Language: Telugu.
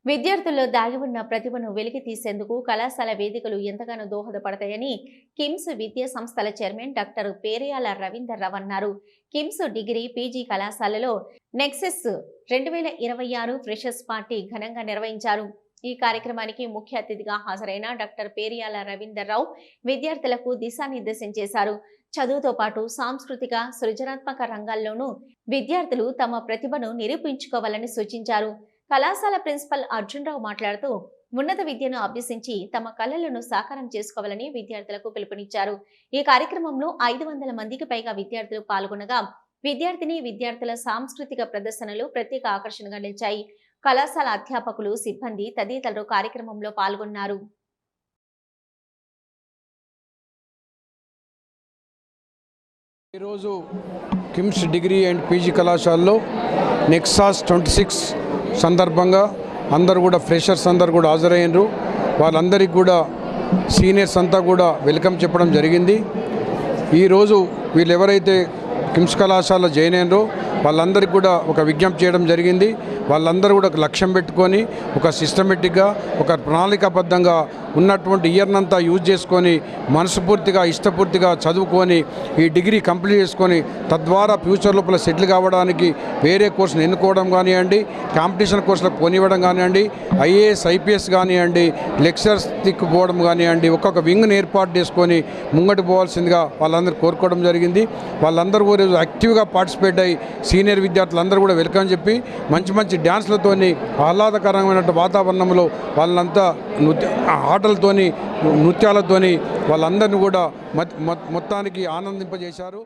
విద్యార్థుల్లో దాగి ఉన్న ప్రతిభను వెలికి తీసేందుకు కళాశాల వేదికలు ఎంతగానో దోహదపడతాయని కిమ్స్ విద్యా సంస్థల చైర్మన్ డాక్టర్ పేరియాల రవీందర్ రావు అన్నారు. కిమ్స్ డిగ్రీ పీజీ కళాశాలలో నెక్సెస్ 2026 ఫ్రెషర్స్ పార్టీ ఘనంగా నిర్వహించారు. ఈ కార్యక్రమానికి ముఖ్య అతిథిగా హాజరైన డాక్టర్ పేరియాల రవీందర్ రావు విద్యార్థులకు దిశానిర్దేశం చేశారు. చదువుతో పాటు సాంస్కృతిక సృజనాత్మక రంగాల్లోనూ విద్యార్థులు తమ ప్రతిభను నిరూపించుకోవాలని సూచించారు. కళాశాల ప్రిన్సిపల్ అర్జున్ రావు మాట్లాడుతూ ఉన్నత విద్యను అభ్యసించి తమ కళలను సాకారం చేసుకోవాలని విద్యార్థులకు పిలుపునిచ్చారు. ఈ కార్యక్రమంలో 500 మందికి పైగా విద్యార్థులు పాల్గొనగా విద్యార్థుల సాంస్కృతిక ప్రదర్శనలు ప్రత్యేక ఆకర్షణగా నిలిచాయి. కళాశాల అధ్యాపకులు, సిబ్బంది తదితరులు కార్యక్రమంలో పాల్గొన్నారు. ఈరోజు కిమ్స్ డిగ్రీ అండ్ పీజీ కళాశాలలో నెక్సాస్ 26 సందర్భంగా అందరూ కూడా ఫ్రెషర్స్ అందరూ కూడా హాజరయ్యారు. వాళ్ళందరికీ కూడా సీనియర్స్ అంతా కూడా వెల్కమ్ చెప్పడం జరిగింది. ఈరోజు వీళ్ళు ఎవరైతే కిమ్స్ కళాశాలలో జాయిన్ అయినారో వాళ్ళందరికీ కూడా ఒక విజ్ఞప్తి చేయడం జరిగింది. వాళ్ళందరూ కూడా ఒక లక్ష్యం పెట్టుకొని ఒక సిస్టమేటిక్గా ఒక ప్రణాళికాబద్ధంగా ఉన్నటువంటి ఇయర్నంతా యూజ్ చేసుకొని మనస్ఫూర్తిగా ఇష్టపూర్తిగా చదువుకొని ఈ డిగ్రీ కంప్లీట్ చేసుకొని తద్వారా ఫ్యూచర్ లోపల సెటిల్ కావడానికి వేరే కోర్సును ఎన్నుకోవడం కానివ్వండి, కాంపిటీషన్ కోర్సులకు పోనివ్వడం కానివ్వండి, ఐఏఎస్ ఐపీఎస్ కానివ్వండి, లెక్చర్స్ తిక్కుపోవడం కానివ్వండి, ఒక్కొక్క వింగ్ని ఏర్పాటు చేసుకొని ముంగటి పోవాల్సిందిగా వాళ్ళందరూ కోరుకోవడం జరిగింది. వాళ్ళందరూ కూడా యాక్టివ్గా పార్టిసిపేట్ అయ్యి సీనియర్ విద్యార్థులందరూ కూడా వెల్కమ్ చెప్పి మంచి మంచి డ్యాన్స్లతోని ఆహ్లాదకరమైన వాతావరణంలో వాళ్ళంతా ఆటలతోని నృత్యాలతోని వాళ్ళందరినీ కూడా మొత్తానికి ఆనందింపజేశారు.